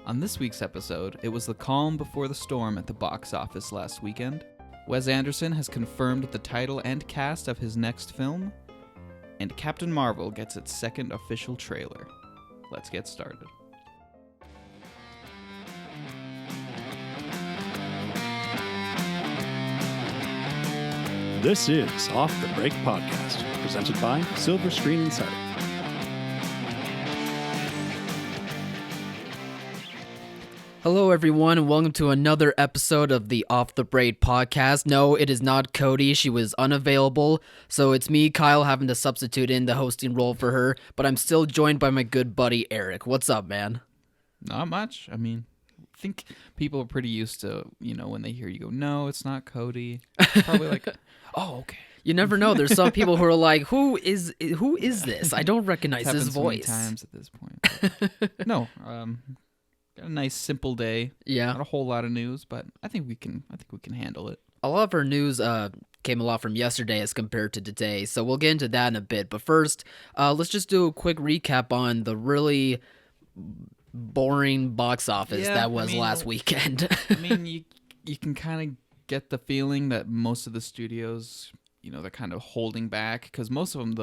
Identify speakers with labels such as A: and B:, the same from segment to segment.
A: On this week's episode, it was the calm before the storm at the box office last weekend. Wes Anderson has confirmed the title and cast of his next film, and Captain Marvel gets its second official trailer. Let's get started.
B: This is Off the Break Podcast, presented by Silver Screen Insider.
C: Hello, everyone, and welcome to another episode of the Off the Break Podcast. No, it is not Cody. She was unavailable, so it's me, Kyle, having to substitute in the hosting role for her, but I'm still joined by my good buddy, Eric. What's up, man?
A: Not much. I mean, I think people are pretty used to, when they hear you go, no, it's not Cody. Probably like, oh, okay.
C: You never know. There's some people who are like, who is this? I don't recognize his voice.
A: So many times at this point. No, got a nice simple day.
C: Yeah.
A: Not a whole lot of news, but I think we can handle it.
C: A lot of our news came a lot from yesterday as compared to today, so we'll get into that in a bit. But first, let's just do a quick recap on the really boring box office that was last weekend.
A: I mean, you can kind of get the feeling that most of the studios, they're kind of holding back because most of them,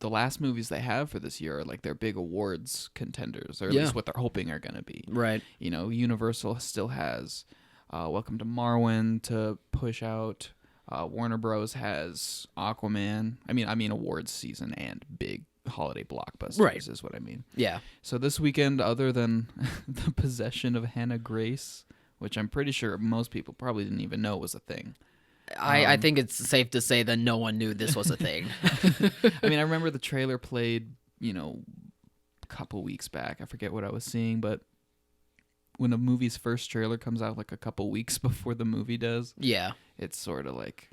A: the last movies they have for this year are like their big awards contenders, or at least what they're hoping are going to be. Right. Universal still has Welcome to Marwen to push out. Warner Bros. Has Aquaman. I mean awards season and big holiday blockbusters is what I mean.
C: Yeah.
A: So this weekend, other than The Possession of Hannah Grace, which I'm pretty sure most people probably didn't even know was a thing.
C: I think it's safe to say that no one knew this was a thing.
A: I mean, I remember the trailer played, a couple weeks back. I forget what I was seeing, but when a movie's first trailer comes out like a couple weeks before the movie does, it's sort of like,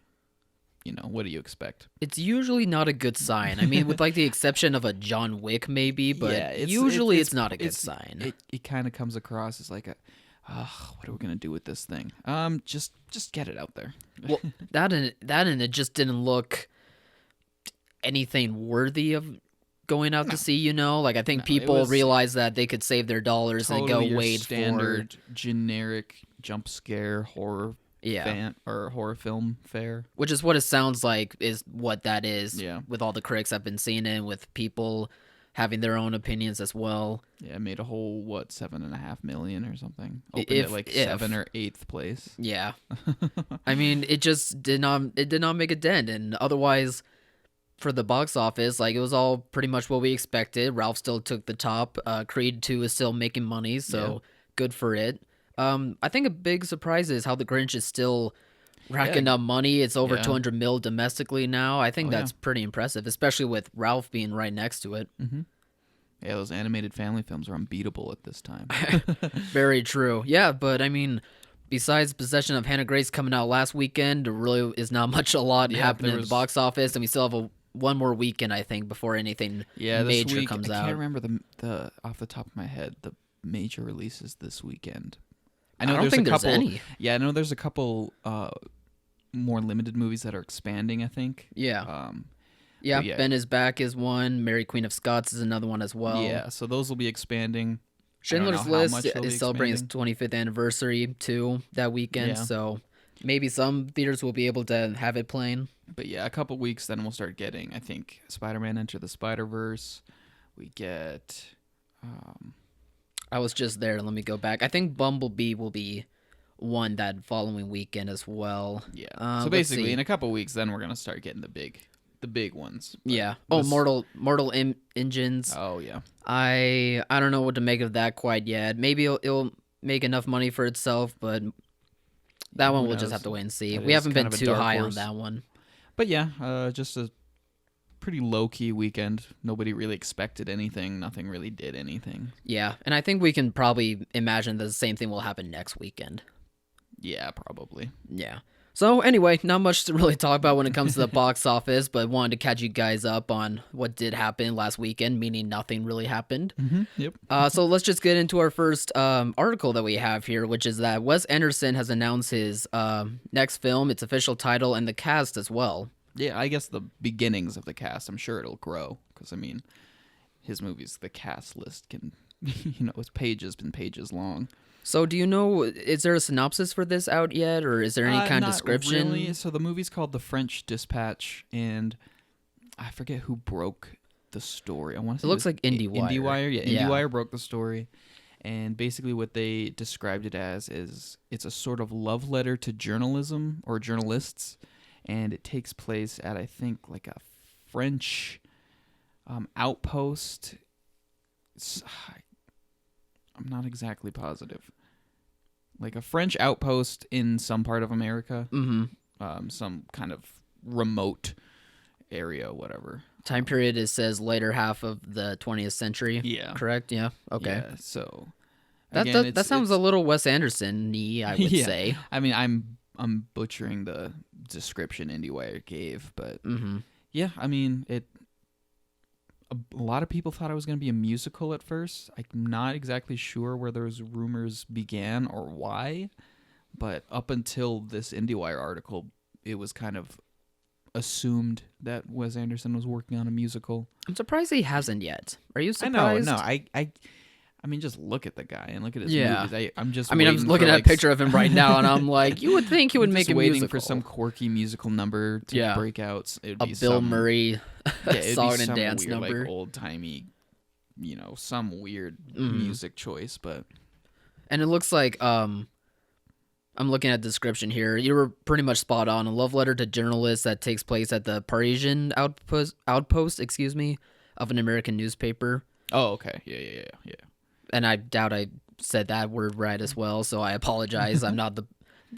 A: what do you expect?
C: It's usually not a good sign. I mean, with like the exception of a John Wick maybe, but it's not a good sign.
A: It kind of comes across as like what are we gonna do with this thing? Just get it out there.
C: Well, that and it just didn't look anything worthy of going out to see. Like I think people realized that they could save their dollars and go wait
A: standard generic jump scare horror. Or horror film fare.
C: Which is what it sounds like is what that is.
A: Yeah. With
C: all the critics I've been seeing it, with people having their own opinions as well.
A: Yeah, it made a whole, $7.5 million or something? Opened at 7th or 8th place.
C: Yeah. I mean, it just did not make a dent, and otherwise, for the box office, like, it was all pretty much what we expected. Ralph still took the top. Creed 2 is still making money, so good for it. I think a big surprise is how The Grinch is still racking up money. It's over 200 mil domestically now. I think that's pretty impressive, especially with Ralph being right next to it.
A: Mm-hmm. Yeah, those animated family films are unbeatable at this time.
C: Very true. Yeah, but I mean, besides Possession of Hannah Grace coming out last weekend, there really is not a lot happening in the box office, and we still have one more weekend, I think, before anything major comes out.
A: I can't remember the off the top of my head the major releases this weekend. I don't think there's any. Yeah, I know there's a couple more limited movies that are expanding, I think.
C: Yeah. Ben is Back is one. Mary Queen of Scots is another one as well.
A: Yeah, so those will be expanding.
C: Schindler's List is celebrating its 25th anniversary, too, that weekend. So maybe some theaters will be able to have it playing.
A: But yeah, a couple weeks, then we'll start getting, I think, Spider-Man Enter the Spider-Verse. We get...
C: I was just there. Let me go back. I think Bumblebee will be one that following weekend as well.
A: Yeah. So basically, in a couple weeks, then we're gonna start getting the big ones. But
C: yeah. Mortal Engines.
A: Oh yeah.
C: I don't know what to make of that quite yet. Maybe it'll make enough money for itself, but that one we'll just have to wait and see. We haven't been too high on that one.
A: But yeah, just a pretty low-key weekend. Nobody really expected anything. Nothing really did anything.
C: Yeah, and I think we can probably imagine that the same thing will happen next weekend.
A: Yeah, probably.
C: Yeah. So anyway, not much to really talk about when it comes to the box office, but wanted to catch you guys up on what did happen last weekend, meaning nothing really happened.
A: Mm-hmm. Yep.
C: So let's just get into our first article that we have here, which is that Wes Anderson has announced his next film, its official title, and the cast as well.
A: Yeah, I guess the beginnings of the cast. I'm sure it'll grow because, his movies, the cast list can it's pages and pages long.
C: So do you know, is there a synopsis for this out yet, or is there any kind of
A: Not
C: description?
A: really. So the movie's called The French Dispatch, and I forget who broke the story. I want to say
C: It looks like IndieWire.
A: IndieWire, yeah.
C: Yeah.
A: IndieWire broke the story, and basically what they described it as is it's a sort of love letter to journalism or journalists, and it takes place at, I think, like a French outpost. I'm not exactly positive. Like a French outpost in some part of America, some kind of remote area, whatever.
C: Time period, it says later half of the 20th century.
A: Yeah.
C: Correct? Yeah. Okay.
A: Yeah, so
C: That sounds a little Wes Anderson-y, I would say.
A: I mean, I'm butchering the description IndieWire gave, but yeah, I mean, a lot of people thought it was going to be a musical at first. I'm not exactly sure where those rumors began or why, but up until this IndieWire article, it was kind of assumed that Wes Anderson was working on a musical.
C: I'm surprised he hasn't yet. Are you surprised?
A: I know. I mean, just look at the guy and look at his
C: Yeah.
A: movies. I'm
C: I'm looking at a picture of him right now, and I'm like, you would think he would make a
A: waiting
C: musical.
A: for some quirky musical number to break out. It'd be
C: Bill Murray song and
A: some
C: dance
A: weird,
C: number.
A: like old timey, some weird music choice. But
C: And it looks like I'm looking at the description here. You were pretty much spot on. A love letter to journalists that takes place at the Parisian outpost, of an American newspaper.
A: oh, okay, yeah.
C: And I doubt I said that word right as well, so I apologize. I'm not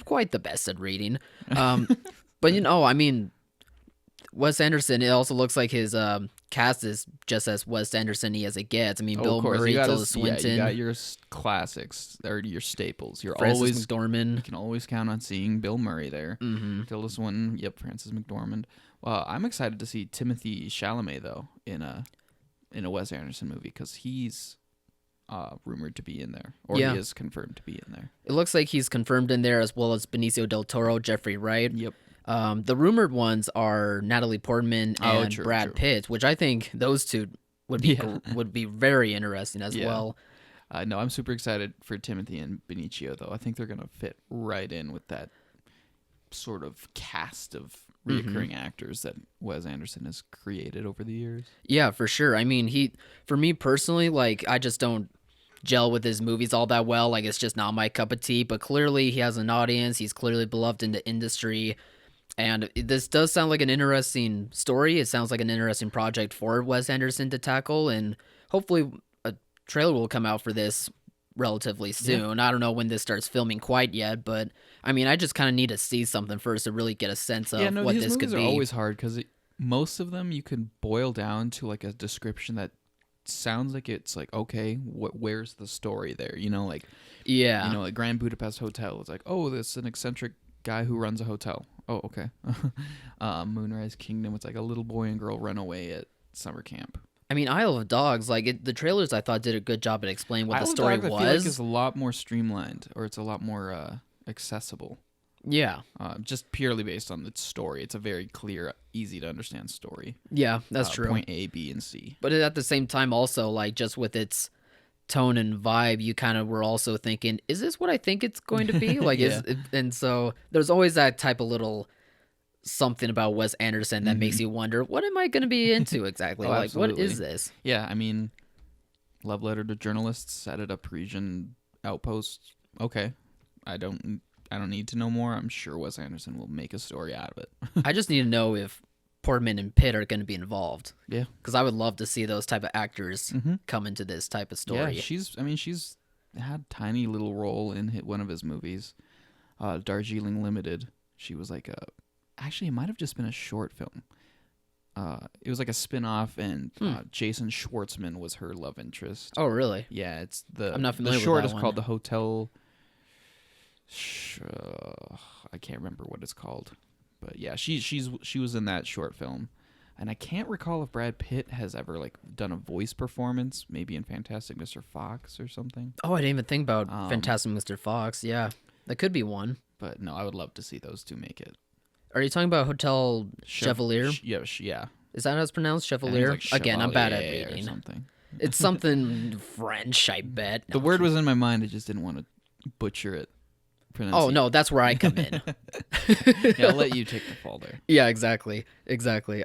C: quite the best at reading. But I mean, Wes Anderson, it also looks like his cast is just as Wes Anderson-y as it gets. I mean, Bill Murray, Tilda Swinton.
A: you got your classics or your staples.
C: Frances McDormand.
A: You can always count on seeing Bill Murray there. Tilda Swinton, yep, Frances McDormand. Well, I'm excited to see Timothée Chalamet though in a Wes Anderson movie because he's rumored to be in there, or he is confirmed to be in there.
C: It looks like he's confirmed in there, as well as Benicio del Toro, Jeffrey Wright.
A: Yep.
C: The rumored ones are Natalie Portman and Brad Pitt, which I think those two would be very interesting as well.
A: No, I'm super excited for Timothy and Benicio, though. I think they're going to fit right in with that sort of cast of reoccurring actors that Wes Anderson has created over the years.
C: Yeah, for sure. I mean, for me personally, like, I just don't gel with his movies all that well. Like, it's just not my cup of tea, but clearly he has an audience. He's clearly beloved in the industry. And this does sound like an interesting story. It sounds like an interesting project for Wes Anderson to tackle. And hopefully a trailer will come out for this relatively soon. Yeah. I don't know when this starts filming quite yet, but I mean, I just kind of need to see something first to really get a sense of what this could be.
A: His movies are always hard because most of them you can boil down to like a description that sounds like it's like, okay, where's the story there? Like Grand Budapest Hotel. It's like, oh, this is an eccentric guy who runs a hotel. Oh, okay. Moonrise Kingdom. It's like a little boy and girl run away at summer camp.
C: I mean, Isle of Dogs, like the trailers, I thought did a good job at explaining what the story was. I feel like
A: it's a lot more streamlined, or it's a lot more accessible.
C: Yeah.
A: Just purely based on the story. It's a very clear, easy to understand story.
C: Yeah, that's true.
A: Point A, B, and C.
C: But at the same time, also, like, just with its tone and vibe, you kind of were also thinking, is this what I think it's going to be? Like, and so there's always that type of little something about Wes Anderson that makes you wonder, what am I going to be into exactly? Like,
A: absolutely.
C: what is this?
A: Yeah, I mean, love letter to journalists set at a Parisian outpost. Okay, I don't need to know more. I'm sure Wes Anderson will make a story out of it.
C: I just need to know if Portman and Pitt are going to be involved.
A: Yeah,
C: because I would love to see those type of actors come into this type of story.
A: Yeah, she's had a tiny little role in one of his movies, Darjeeling Limited. She was like actually, it might have just been a short film. It was like a spin-off, and Jason Schwartzman was her love interest.
C: Oh, really?
A: Yeah,
C: I'm not familiar with that one.
A: The short is called The Hotel. I can't remember what it's called, but yeah, she was in that short film, and I can't recall if Brad Pitt has ever like done a voice performance, maybe in Fantastic Mr. Fox or something.
C: Oh, I didn't even think about Fantastic Mr. Fox. Yeah, that could be one.
A: But no, I would love to see those two make it.
C: Are you talking about Hotel Chevalier?
A: Yeah.
C: Is that how it's pronounced? Chevalier?
A: Like
C: Again, I'm bad at reading.
A: Or something.
C: It's something French, I bet.
A: The
C: No,
A: word was in my mind. I just didn't want to butcher it.
C: Oh no, that's where I come in.
A: Yeah, I'll let you take the fall there.
C: Yeah, exactly.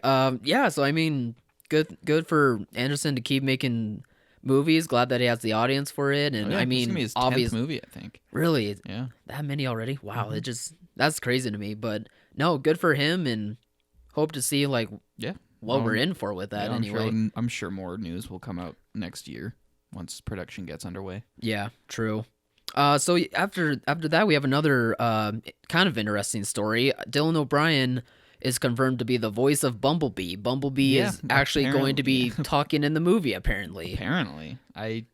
C: Yeah, so I mean, good for Anderson to keep making movies. Glad that he has the audience for it, and
A: Oh, yeah,
C: I
A: this is
C: mean,
A: gonna be his 10th movie, I think.
C: really,
A: Yeah.
C: that many already? Wow, that's crazy to me. But no, good for him, and hope to see like
A: Yeah.
C: what we're in for with that
A: Yeah,
C: anyway.
A: I'm sure more news will come out next year once production gets underway.
C: Yeah, true. So after that, we have another kind of interesting story. Dylan O'Brien is confirmed to be the voice of Bumblebee. Bumblebee
A: Yeah,
C: is actually going to be
A: apparently.
C: talking in the movie, apparently.
A: Apparently, I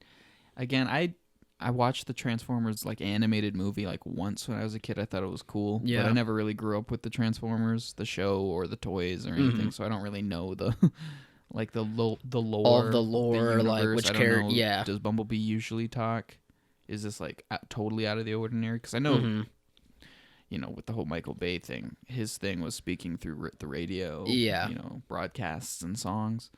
A: watched the Transformers like animated movie like once when I was a kid. I thought it was cool,
C: Yeah.
A: but I never really grew up with the Transformers, the show or the toys or anything, so I don't really know the like the lore,
C: All of the lore, like
A: universe.
C: which
A: I don't
C: character.
A: know,
C: Yeah.
A: does Bumblebee usually talk? Is this like totally out of the ordinary? Because I know,
C: Mhm.
A: you know, with the whole Michael Bay thing, his thing was speaking through the radio.
C: Yeah.
A: You know, broadcasts and songs.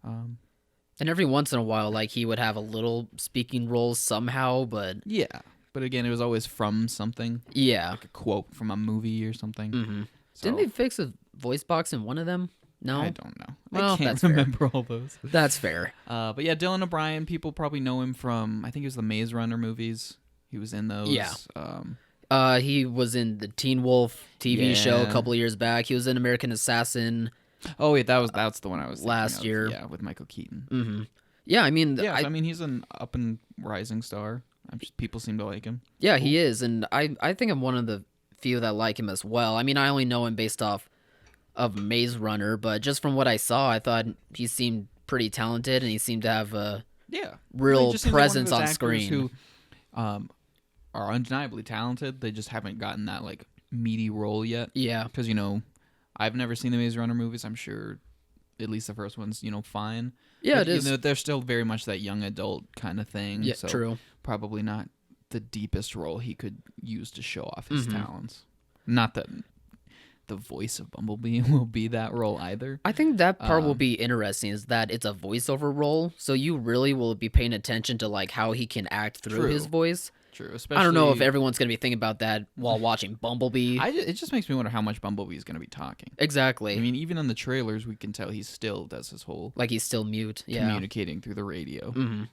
C: And every once in a while, like he would have a little speaking role somehow, but
A: Yeah, but again, it was always from something,
C: yeah.
A: like a quote from a movie or something.
C: Mm-hmm.
A: So,
C: Didn't they fix a voice box in one of them? No,
A: I don't know.
C: Well,
A: I can't
C: that's fair.
A: remember all those.
C: That's fair.
A: But yeah, Dylan O'Brien, people probably know him from, I think it was the Maze Runner movies. He was in those.
C: Yeah. He was in the Teen Wolf TV show a
A: Yeah.
C: couple of years back. He was in American Assassin.
A: Oh wait, that's the one I was thinking
C: Last
A: of.
C: year.
A: Yeah, with Michael Keaton.
C: Mm-hmm. Yeah, I mean,
A: Yeah, I mean he's an up and rising star. People seem to like him.
C: yeah, he is, and I think I'm one of the few that like him as well. I mean, I only know him based off of Maze Runner, but just from what I saw, I thought he seemed pretty talented, and he seemed to have a
A: Yeah,
C: real
A: he just seems like one of
C: presence
A: those
C: on
A: actors
C: screen.
A: Who are undeniably talented. They just haven't gotten that like meaty role yet.
C: Yeah.
A: Because you know, I've never seen the Maze Runner movies. I'm sure, at least the first one's fine.
C: Yeah,
A: But,
C: it is.
A: You know, they're still very much that young adult kind of thing.
C: Yeah,
A: so
C: true.
A: Probably not the deepest role he could use to show off his
C: Mhm.
A: talents. Not that the voice of Bumblebee will be that role either.
C: I think that part will be interesting is that it's a voiceover role, so you really will be paying attention to like how he can act through his
A: True.
C: voice.
A: True. Especially,
C: I don't know if everyone's going to be thinking about that while watching Bumblebee.
A: it just makes me wonder how much Bumblebee is going to be talking.
C: Exactly.
A: I mean, even in the trailers, we can tell he still does his whole
C: like he's still mute. Yeah.
A: communicating through the radio.
C: hmm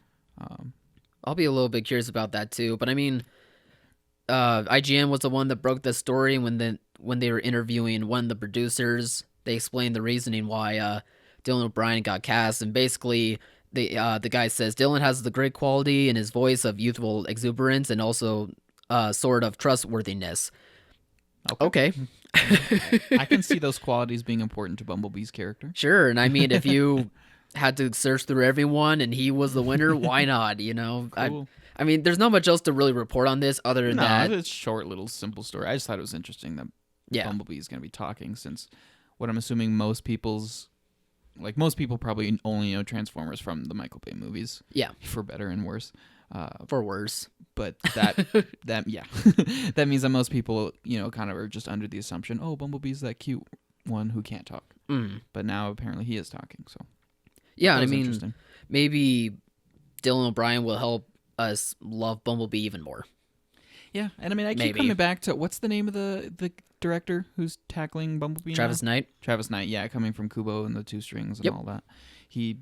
C: I'll be a little bit curious about that too. But I mean, IGN was the one that broke the story when they were interviewing one of the producers. They explained the reasoning why Dylan O'Brien got cast, and basically the guy says Dylan has the great quality in his voice of youthful exuberance and also sort of trustworthiness. Okay.
A: I can see those qualities being important to Bumblebee's character.
C: Sure, and I mean, if you had to search through everyone and he was the winner, why not? You know,
A: Cool.
C: I mean, there's not much else to really report on this other than
A: No,
C: that.
A: it's a short, little, simple story. I just thought it was interesting that
C: Yeah.
A: Bumblebee is going to be talking, since what I'm assuming most people probably only know Transformers from the Michael Bay movies.
C: Yeah,
A: For better and worse.
C: for worse.
A: But that yeah, that means that most people kind of are just under the assumption, oh, Bumblebee's that cute one who can't talk.
C: Mm.
A: But now apparently he is talking. So
C: Yeah,
A: that
C: and I
A: was
C: mean,
A: interesting.
C: maybe Dylan O'Brien will help us love Bumblebee even more.
A: Yeah, and I mean, I keep
C: Maybe.
A: coming back to what's the name of the director who's tackling Bumblebee?
C: Travis
A: now?
C: Knight.
A: Travis Knight, yeah, coming from Kubo and the Two Strings and
C: Yep.
A: all that. He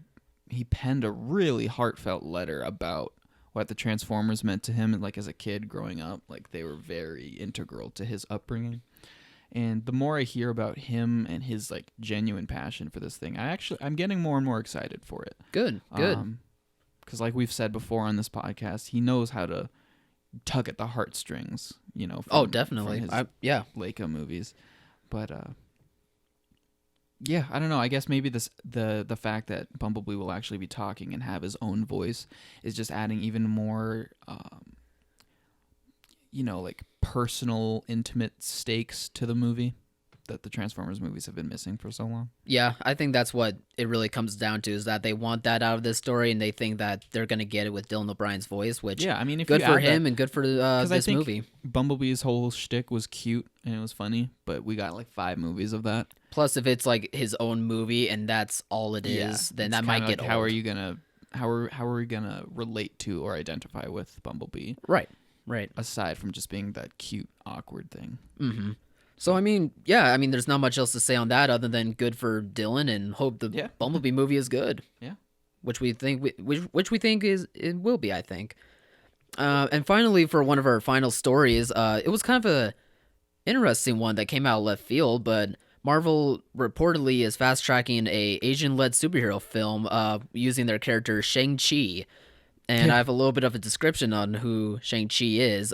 A: penned a really heartfelt letter about what the Transformers meant to him, like as a kid growing up. Like they were very integral to his upbringing. And the more I hear about him and his like genuine passion for this thing, I'm getting more and more excited for it.
C: Good.
A: Because like we've said before on this podcast, he knows how to tug at the heartstrings.
C: Oh, definitely.
A: From his
C: Yeah.
A: Leica movies. But yeah, I don't know. I guess maybe the fact that Bumblebee will actually be talking and have his own voice is just adding even more like personal, intimate stakes to the movie that the Transformers movies have been missing for so long.
C: Yeah, I think that's what it really comes down to, is that they want that out of this story, and they think that they're going to get it with Dylan O'Brien's voice, which
A: Yeah, I mean, if
C: good
A: you
C: for
A: add
C: him
A: that,
C: and good for
A: 'cause I
C: this
A: think
C: movie.
A: Bumblebee's whole shtick was cute and it was funny, but we got like 5 movies of that.
C: Plus, if it's like his own movie and that's all it is, then
A: it's
C: that might
A: kinda
C: get
A: like, how
C: old.
A: are you gonna how are we gonna relate to or identify with Bumblebee
C: Right.
A: aside from just being that cute, awkward thing?
C: Mm-hmm. So, I mean, yeah, I mean, there's not much else to say on that other than good for Dylan and hope the Bumblebee movie is good.
A: Yeah.
C: Which we think it will be, I think. And finally, for one of our final stories, it was kind of a interesting one that came out of left field, but Marvel reportedly is fast-tracking a Asian-led superhero film using their character Shang-Chi. And I have a little bit of a description on who Shang-Chi is.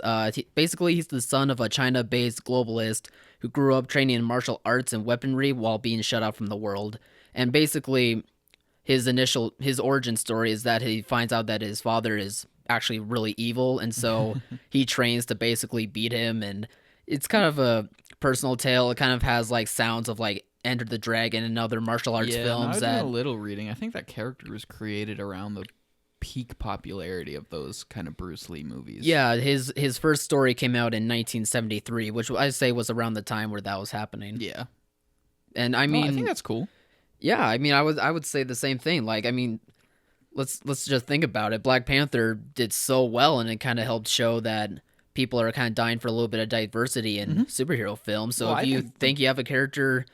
C: Basically, he's the son of a China-based globalist who grew up training in martial arts and weaponry while being shut out from the world. And basically, his origin story is that he finds out that his father is actually really evil, and so he trains to basically beat him. And it's kind of a personal tale. It kind of has like sounds of like Enter the Dragon and other martial arts films.
A: I was doing a little reading. I think that character was created around the peak popularity of those kind of Bruce Lee movies.
C: Yeah, his first story came out in 1973, which I'd say was around the time where that was happening.
A: Yeah.
C: And I mean,
A: I think that's cool.
C: Yeah, I mean, I would say the same thing. Like, I mean, let's just think about it. Black Panther did so well, and it kind of helped show that people are kind of dying for a little bit of diversity in superhero films. So if you think you have a character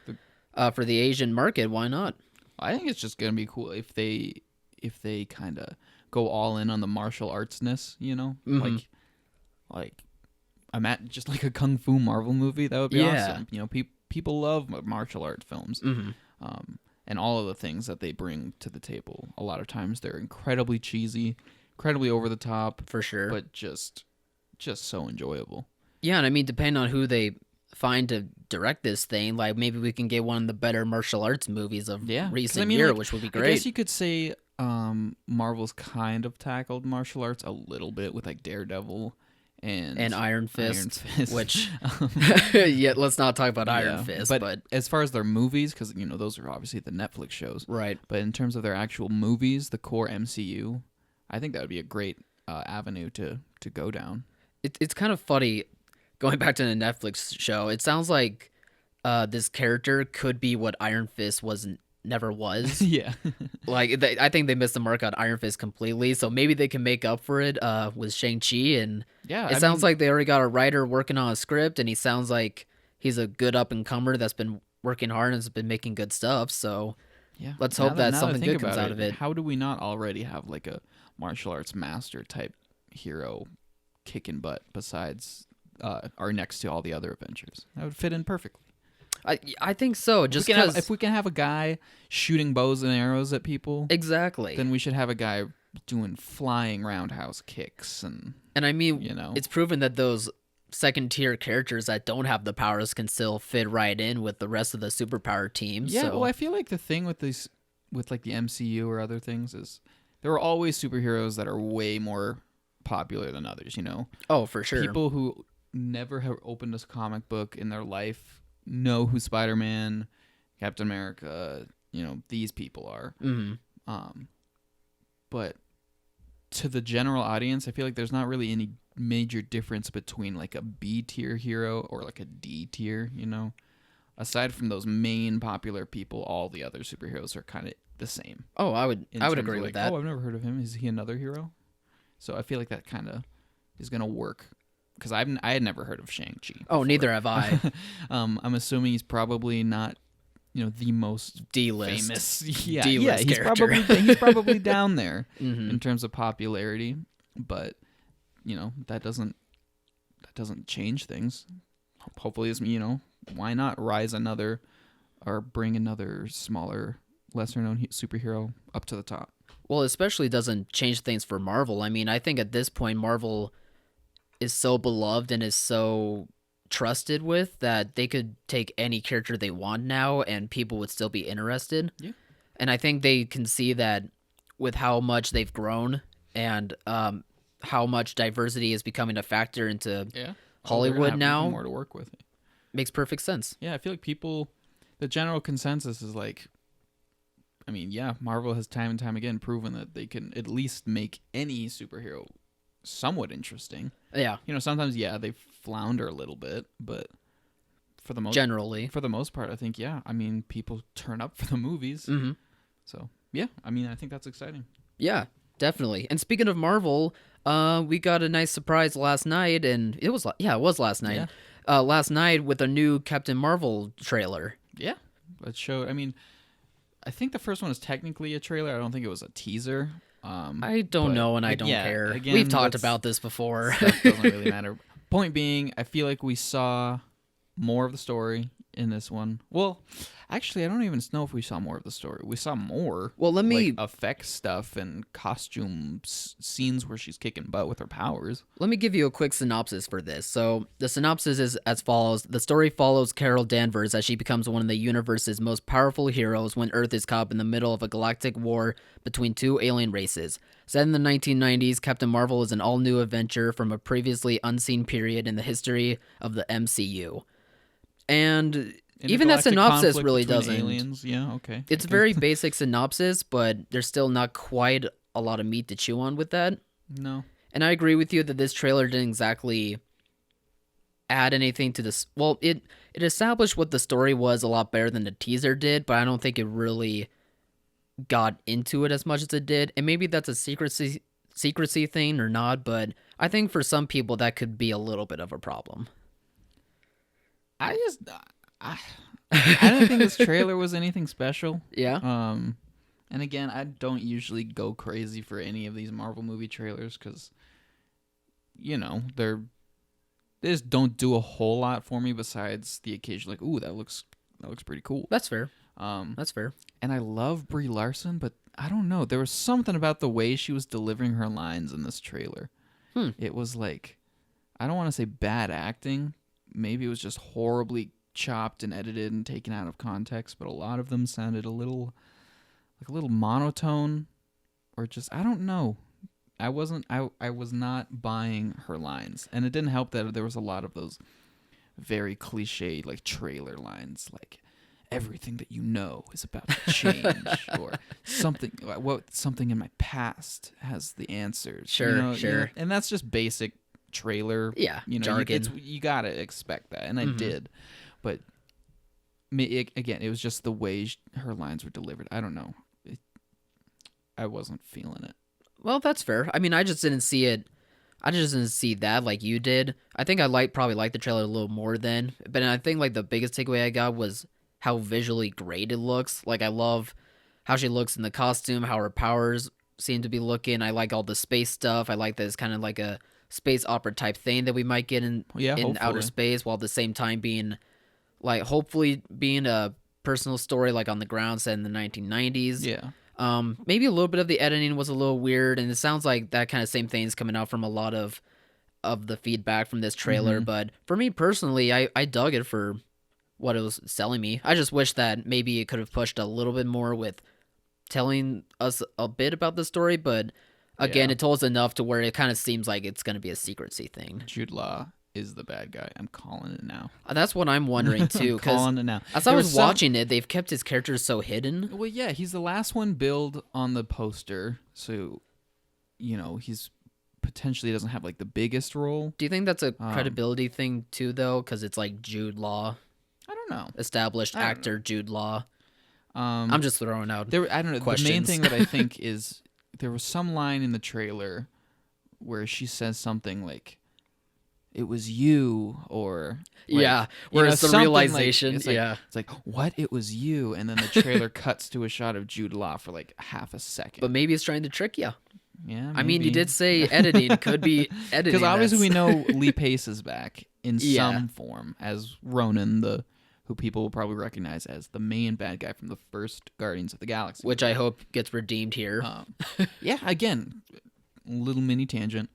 C: for the Asian market, why not?
A: I think it's just gonna be cool if they kind of go all in on the martial artsness, you know, like I'm at just like a kung fu Marvel movie. That would be awesome. You know, people love martial art films. And all of the things that they bring to the table. A lot of times they're incredibly cheesy, incredibly over the top,
C: for sure,
A: but just so enjoyable.
C: Yeah, and I mean, depending on who they find to direct this thing, like maybe we can get one of the better martial arts movies of recent year, which would be great.
A: I guess you could say Marvel's kind of tackled martial arts a little bit with like Daredevil and
C: Iron Fist. Which let's not talk about Iron Fist. But
A: as far as their movies, because you know those are obviously the Netflix shows,
C: right?
A: But in terms of their actual movies, the core MCU, I think that would be a great avenue to go down.
C: It's kind of funny going back to the Netflix show. It sounds like this character could be what Iron Fist never was.
A: Yeah.
C: Like, I think they missed the mark on Iron Fist completely, so maybe they can make up for it with Shang-Chi. And it sounds like they already got a writer working on a script, and he sounds like he's a good up-and-comer that's been working hard and has been making good stuff, so let's hope that something good comes out of it.
A: How do we not already have like a martial arts master type hero kicking butt besides or next to all the other Avengers? That would fit in perfectly.
C: I think so. Just because
A: if we can have a guy shooting bows and arrows at people,
C: exactly,
A: then we should have a guy doing flying roundhouse kicks and
C: I mean,
A: you know,
C: it's proven that those second tier characters that don't have the powers can still fit right in with the rest of the superpower team.
A: Yeah,
C: so.
A: Well, I feel like the thing with like the MCU or other things is there are always superheroes that are way more popular than others. You know?
C: Oh, for sure.
A: People who never have opened a comic book in their life know who Spider-Man, Captain America, you know, these people are. But to the general audience, I feel like there's not really any major difference between like a B tier hero or like a D tier, you know? Aside from those main popular people, all the other superheroes are kind of the same.
C: Oh, I would agree with that.
A: Oh, I've never heard of him. Is he another hero? So I feel like that kind of is going to work. Because I had never heard of Shang-Chi before.
C: Oh, neither have I.
A: I'm assuming he's probably not, you know, the most
C: D-list.
A: famous.
C: D-list
A: he's
C: character.
A: he's probably down there in terms of popularity. But you know that doesn't change things. Hopefully, you know, why not rise another or bring another smaller, lesser known superhero up to the top?
C: Well, especially doesn't change things for Marvel. I mean, I think at this point Marvel is so beloved and is so trusted with that they could take any character they want now and people would still be interested.
A: Yeah.
C: And I think they can see that with how much they've grown and how much diversity is becoming a factor into Hollywood now.
A: More to work with.
C: Makes perfect sense.
A: Yeah, I feel like the general consensus is like, I mean, yeah, Marvel has time and time again proven that they can at least make any superhero somewhat interesting.
C: Yeah.
A: You know, sometimes they flounder a little bit, but for the most part, I think I mean, people turn up for the movies. So, yeah, I mean, I think that's exciting.
C: Yeah. definitely. And speaking of Marvel, we got a nice surprise last night, and it was last night. Last night with a new Captain Marvel trailer.
A: Yeah, it showed. I mean, I think the first one was technically a trailer. I don't think it was a teaser.
C: I don't know, and I don't care.
A: Again,
C: We've talked about this before.
A: That doesn't really matter. Point being, I feel like we saw more of the story in this one. Well, actually, I don't even know if we saw more of the story. We saw more.
C: Well, let me
A: effects stuff and costumes, scenes where she's kicking butt with her powers.
C: Let me give you a quick synopsis for this. So, the synopsis is as follows. The story follows Carol Danvers as she becomes one of the universe's most powerful heroes when Earth is caught in the middle of a galactic war between two alien races. Set in the 1990s, Captain Marvel is an all-new adventure from a previously unseen period in the history of the MCU. And even that synopsis really doesn't.
A: Aliens. Yeah, okay.
C: It's a very basic synopsis, but there's still not quite a lot of meat to chew on with that.
A: No.
C: And I agree with you that this trailer didn't exactly add anything to this. Well, it established what the story was a lot better than the teaser did, but I don't think it really got into it as much as it did. And maybe that's a secrecy thing or not, but I think for some people that could be a little bit of a problem.
A: I don't think this trailer was anything special.
C: Yeah.
A: And again, I don't usually go crazy for any of these Marvel movie trailers because, you know, they just don't do a whole lot for me besides the occasion like, ooh, that looks pretty cool.
C: That's fair. That's fair.
A: And I love Brie Larson, but I don't know. There was something about the way she was delivering her lines in this trailer. It was like, I don't want to say bad acting. Maybe it was just horribly chopped and edited and taken out of context, but a lot of them sounded a little monotone, or just, I don't know. I was not buying her lines, and it didn't help that there was a lot of those very cliche like trailer lines, like everything that you know is about to change, or something in my past has the answers.
C: Sure.
A: And that's just basic trailer.
C: Yeah,
A: jargon. You gotta expect that, and I did, but again, it was just the way her lines were delivered. I don't know. I wasn't feeling it.
C: Well, that's fair. I mean, I just didn't see it. I just didn't see that like you did. I think I probably liked the trailer a little more then. But I think like the biggest takeaway I got was how visually great it looks. Like I love how she looks in the costume, how her powers seem to be looking. I like all the space stuff. I like that it's kind of like a space opera type thing that we might get in outer space, while at the same time being like hopefully being a personal story like on the ground set in the 1990s.
A: Yeah.
C: Maybe a little bit of the editing was a little weird, and it sounds like that kind of same thing is coming out from a lot of the feedback from this trailer. But for me personally, I dug it for what it was selling me. I just wish that maybe it could have pushed a little bit more with telling us a bit about the story, but again, it told us enough to where it kind of seems like it's going to be a secrecy thing.
A: Jude Law is the bad guy. I'm calling it now.
C: That's what I'm wondering too.
A: Calling it now.
C: As I was watching it, they've kept his characters so hidden.
A: Well, yeah, he's the last one billed on the poster, so he's potentially doesn't have like the biggest role.
C: Do you think that's a credibility thing too, though? Because it's like Jude Law.
A: I don't know.
C: Established actor Jude Law. I'm just throwing out.
A: I don't know.
C: Questions.
A: The main thing that I think is there was some line in the trailer where she says something like, "It was you," or
C: where it's the realization.
A: It's like what? It was you, and then the trailer cuts to a shot of Jude Law for like half a second.
C: But maybe it's trying to trick you.
A: Yeah,
C: I mean, you did say editing could be editing.
A: Because obviously we know Lee Pace is back in some form as Ronan, who people will probably recognize as the main bad guy from the first Guardians of the Galaxy.
C: Which I hope gets redeemed here.
A: Again, little mini tangent.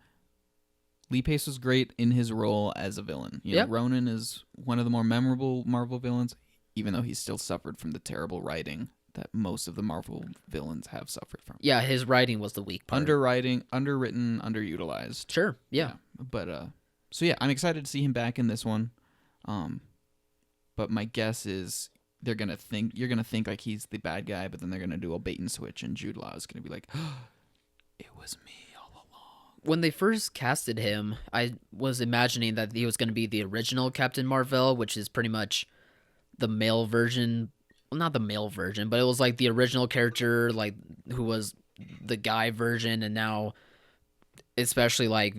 A: Lee Pace was great in his role as a villain. Ronan is one of the more memorable Marvel villains, even though he still suffered from the terrible writing that most of the Marvel villains have suffered from.
C: Yeah, his writing was the weak part.
A: Underwritten, underutilized.
C: Sure, yeah.
A: But I'm excited to see him back in this one. But my guess is you're gonna think like he's the bad guy, but then they're gonna do a bait and switch, and Jude Law is gonna be like, oh, "It was me all along."
C: When they first casted him, I was imagining that he was gonna be the original Captain Marvel, which is pretty much the male version. Well, not the male version, but it was like the original character, like who was the guy version, and now especially like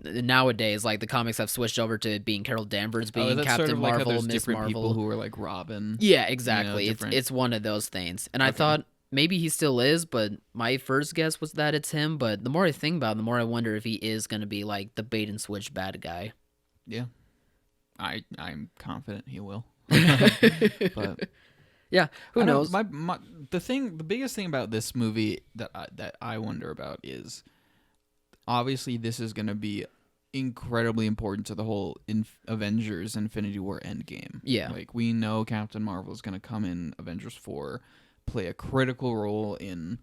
C: nowadays, like the comics have switched over to it being Carol Danvers being
A: is that
C: Captain
A: sort of like how
C: Marvel,
A: there's
C: Miss
A: different people
C: Marvel.
A: who are like Robin?
C: Yeah, exactly.
A: Different.
C: It's one of those things. And I
A: Okay.
C: thought maybe he still is, but my first guess was that it's him. But the more I think about it, the more I wonder if he is going to be like the bait and switch bad guy.
A: Yeah, I'm confident he will. But
C: Yeah, who
A: I don't-
C: knows?
A: the biggest thing about this movie that I wonder about is obviously this is going to be incredibly important to the whole Avengers Infinity War Endgame.
C: Yeah.
A: Like we know Captain Marvel is going to come in Avengers 4, play a critical role in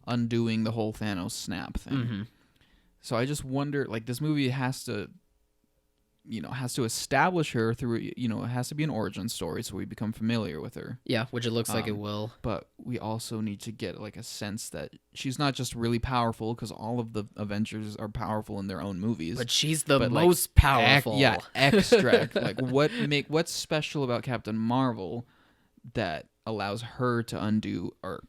A: undoing the whole Thanos snap thing.
C: Mm-hmm.
A: So I just wonder, like, this movie has to establish her through, it has to be an origin story so we become familiar with her.
C: Yeah, which it looks like it will.
A: But we also need to get, like, a sense that she's not just really powerful, because all of the Avengers are powerful in their own movies.
C: But she's the
A: like,
C: most powerful.
A: Extract. Like, what's special about Captain Marvel that allows her to undo or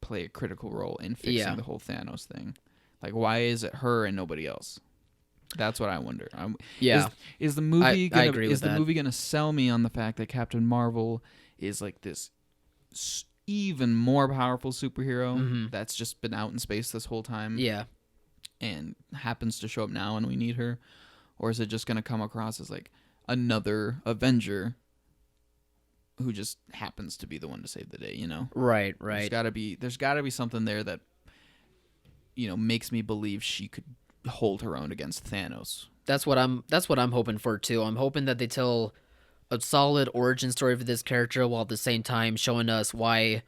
A: play a critical role in fixing the whole Thanos thing? Like, why is it her and nobody else? That's what I wonder. Is the movie
C: I agree with
A: the
C: that.
A: movie gonna sell me on the fact that Captain Marvel is like this even more powerful superhero that's just been out in space this whole time?
C: Yeah.
A: And happens to show up now and we need her? Or is it just gonna come across as like another Avenger who just happens to be the one to save the day,
C: Right.
A: There's gotta be something there that makes me believe she could hold her own against Thanos.
C: That's what I'm hoping for too. I'm hoping that they tell a solid origin story for this character while at the same time showing us why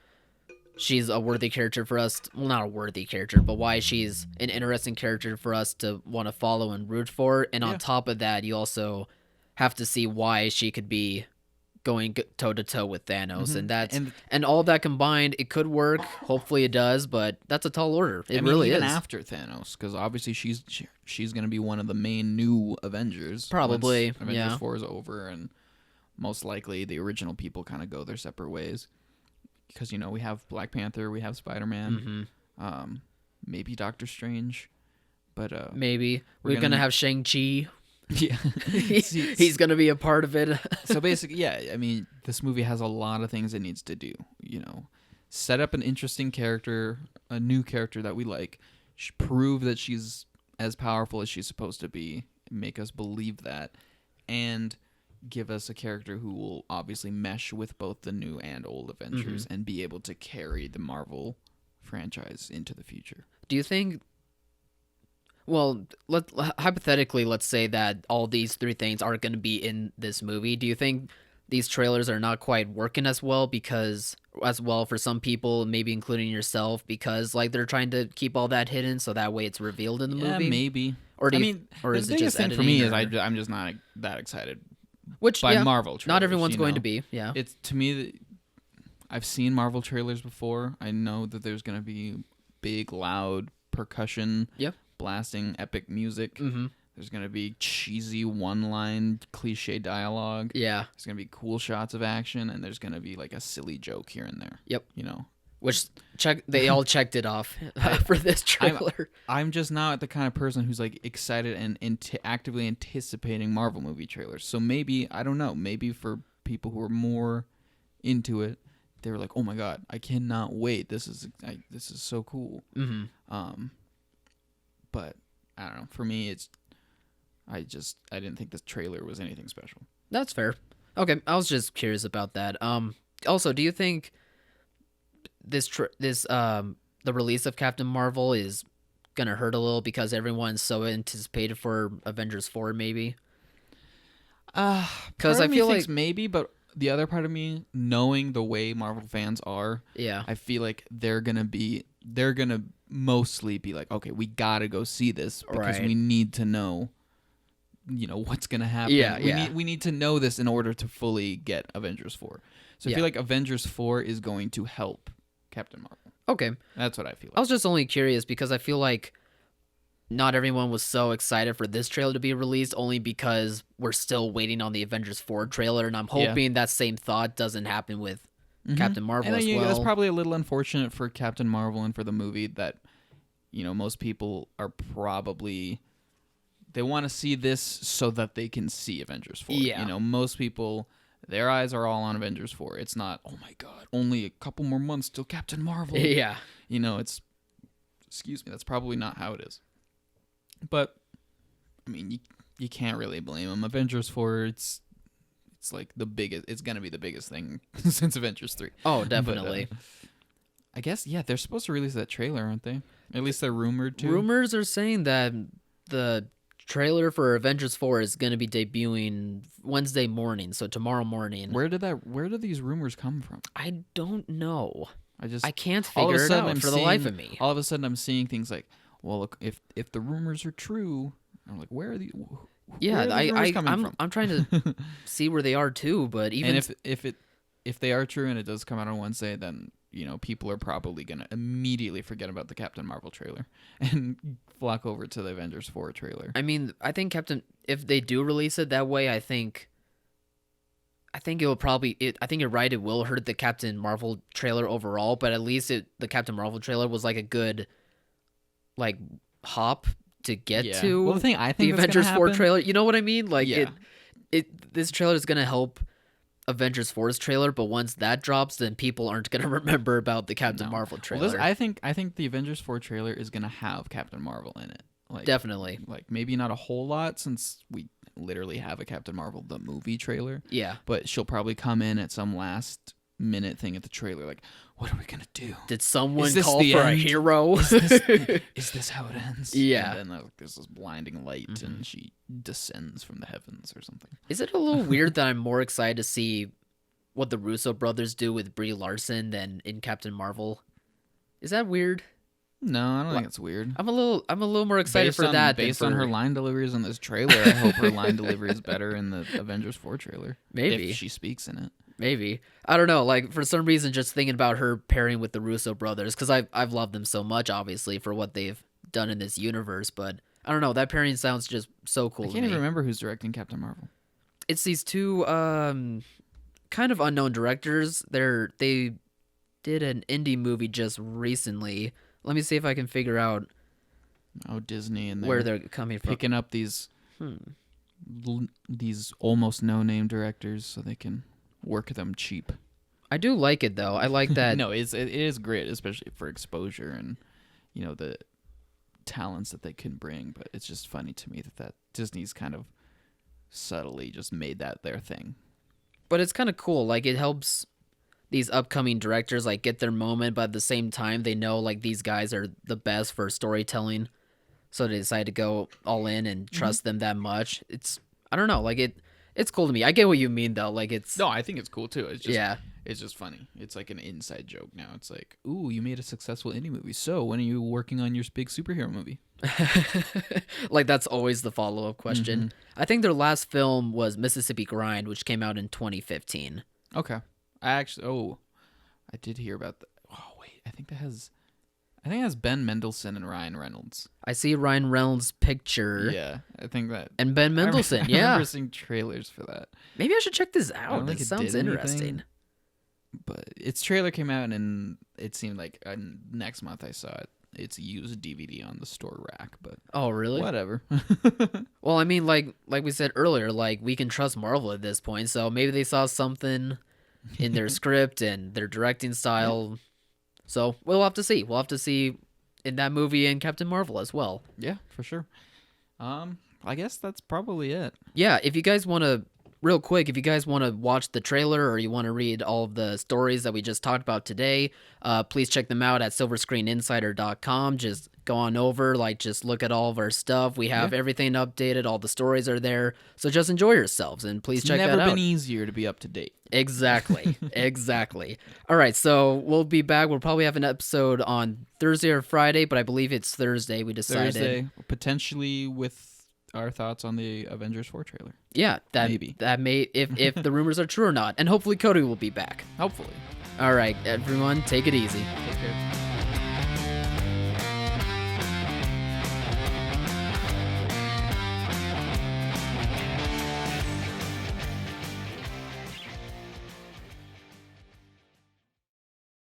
C: she's a worthy character for us. Well, not a worthy character, but why she's an interesting character for us to want to follow and root for. And on top of that, you also have to see why she could be going toe to toe with Thanos, and all that combined, it could work. Hopefully, it does, but that's a tall order. It really
A: even
C: is.
A: after Thanos, because obviously she's going to be one of the main new Avengers.
C: Probably,
A: once Avengers 4 is over, and most likely the original people kind of go their separate ways. Because we have Black Panther, we have Spider-Man, maybe Doctor Strange, but
C: maybe we're gonna have Shang-Chi.
A: Yeah,
C: he's gonna be a part of it.
A: So basically, I mean, this movie has a lot of things it needs to do. Set up an interesting character, a new character that we like, prove that she's as powerful as she's supposed to be, make us believe that, and give us a character who will obviously mesh with both the new and old Avengers and be able to carry the Marvel franchise into the future.
C: Do you think? Well, hypothetically, let's say that all these three things are going to be in this movie. Do you think these trailers are not quite working as well for some people, maybe including yourself, because like they're trying to keep all that hidden so that way it's revealed in the movie?
A: Maybe.
C: Or
A: or
C: is
A: the
C: it
A: biggest
C: just
A: thing for me is
C: editing,
A: I'm just not that excited
C: which
A: by Marvel trailers.
C: Not everyone's going to be. Yeah.
A: It's to me, I've seen Marvel trailers before. I know that there's going to be big, loud percussion.
C: Yep.
A: Blasting epic music.
C: Mm-hmm.
A: There's gonna be cheesy one-line cliche dialogue.
C: Yeah.
A: There's gonna be cool shots of action, and there's gonna be like a silly joke here and there.
C: Yep.
A: Which
C: they all checked it off for this trailer.
A: I'm just not the kind of person who's like excited and actively anticipating Marvel movie trailers. So maybe, I don't know, maybe for people who are more into it, they were like, "Oh my god, I cannot wait! This is so cool."
C: Mm-hmm.
A: But I don't know. For me, I didn't think this trailer was anything special.
C: That's fair. Okay, I was just curious about that. Also, do you think the release of Captain Marvel is gonna hurt a little because everyone's so anticipated for Avengers 4, maybe? Because I feel like
A: maybe, but the other part of me, knowing the way Marvel fans are, I feel like they're gonna mostly be like, okay, we gotta go see this because we need to know, what's gonna happen. We need to know this in order to fully get Avengers 4. So I feel like Avengers 4 is going to help Captain Marvel.
C: Okay,
A: that's what I feel like.
C: I was just only curious because I feel like not everyone was so excited for this trailer to be released, only because we're still waiting on the Avengers 4 trailer, and I'm hoping that same thought doesn't happen with Captain Marvel
A: and
C: as
A: That's
C: well.
A: probably a little unfortunate for Captain Marvel and for the movie that, most people are probably, they want to see this so that they can see Avengers 4.
C: Yeah.
A: Most people, their eyes are all on Avengers 4. It's not, oh my God, only a couple more months till Captain Marvel.
C: Yeah.
A: Excuse me, that's probably not how it is. But, I mean, you can't really blame them. Avengers 4, it's like the biggest, it's going to be the biggest thing since Avengers 3.
C: Oh, definitely.
A: But, I guess, yeah, they're supposed to release that trailer, aren't they? At least they're rumored to.
C: Rumors are saying that the trailer for Avengers 4 is going to be debuting Wednesday morning, so tomorrow morning.
A: Where did these rumors come from?
C: I don't know.
A: I
C: can't
A: all of a
C: figure it
A: sudden
C: out
A: I'm
C: for the life of me.
A: All of a sudden I'm seeing things like, well, look, if the rumors are true, I'm like, where are these?
C: Yeah,
A: where are these rumors coming from?
C: I'm trying to see where they are too, but even
A: and if they are true and it does come out on Wednesday, then people are probably gonna immediately forget about the Captain Marvel trailer and flock over to the Avengers 4 trailer.
C: I mean, I think if they do release it that way, I think it'll probably I think you're right, it will hurt the Captain Marvel trailer overall, but at least the Captain Marvel trailer was like a good hop to get to.
A: Well, I think
C: the Avengers 4 trailer. You know what I mean? Like this trailer is gonna help Avengers 4's trailer, but once that drops, then people aren't gonna remember about the Captain Marvel trailer.
A: Well, I think the Avengers 4 trailer is gonna have Captain Marvel in it.
C: Definitely.
A: Maybe not a whole lot since we literally have a Captain Marvel the movie trailer.
C: Yeah.
A: But she'll probably come in at some last minute thing at the trailer, like, what are we gonna do?
C: Did someone
A: this
C: call
A: the
C: for
A: end?
C: a hero?
A: Is this how it ends?
C: Yeah.
A: And then there's this blinding light, and she descends from the heavens or something.
C: Is it a little weird that I'm more excited to see what the Russo brothers do with Brie Larson than in Captain Marvel? Is that weird?
A: No, I don't think it's weird.
C: I'm a little more excited for that.
A: Based on her line deliveries in this trailer, I hope her line delivery is better in the Avengers 4 trailer.
C: Maybe.
A: If she speaks in it.
C: Maybe. I don't know. Like, for some reason, just thinking about her pairing with the Russo brothers, because I've loved them so much, obviously, for what they've done in this universe, but I don't know. That pairing sounds just so cool to me.
A: I can't even remember who's directing Captain Marvel.
C: It's these two kind of unknown directors. They did an indie movie just recently. Let me see if I can figure out
A: Disney and
C: where they're coming from.
A: Picking up these almost no-name directors so they can work them cheap.
C: I do like it though. I like that.
A: No, it is great, especially for exposure and the talents that they can bring. But it's just funny to me that Disney's kind of subtly just made that their thing.
C: But it's kind of cool. Like, it helps these upcoming directors get their moment, but at the same time they know these guys are the best for storytelling, so they decide to go all in and trust them that much. I don't know, it's cool to me. I get what you mean though.
A: No, I think it's cool too. It's just
C: yeah.
A: It's just funny. It's like an inside joke now. It's like, ooh, you made a successful indie movie. So when are you working on your big superhero movie?
C: That's always the follow-up question. I think their last film was Mississippi Grind, which came out in 2015.
A: Okay. I did hear about that. Oh wait, I think it has Ben Mendelsohn and Ryan Reynolds.
C: I see Ryan Reynolds' picture.
A: Yeah, I think that.
C: And Ben Mendelsohn,
A: I remember seeing trailers for that.
C: Maybe I should check this out.
A: don't think
C: This
A: it
C: sounds
A: did
C: interesting.
A: anything. But its trailer came out, and it seemed like next month I saw it. It's used DVD on the store rack, but
C: Oh, really?
A: whatever.
C: Well, I mean, like we said earlier, we can trust Marvel at this point, so maybe they saw something in their script and their directing style. So we'll have to see. We'll have to see in that movie and Captain Marvel as well.
A: Yeah, for sure. I guess that's probably it.
C: Yeah, if you guys want to, real quick, if you guys want to watch the trailer or you want to read all of the stories that we just talked about today, please check them out at silverscreeninsider.com. Just go on over, just look at all of our stuff. We have everything updated. All the stories are there. So just enjoy yourselves and please check that out.
A: It's never been easier to be up to date.
C: Exactly. Exactly. All right, so we'll be back. We'll probably have an episode on Thursday or Friday, but I believe it's Thursday we decided.
A: Thursday, potentially with our thoughts on the Avengers 4 trailer.
C: Yeah, that may if the rumors are true or not. And hopefully Cody will be back.
A: Hopefully.
C: All right, everyone, take it easy.
A: Take care.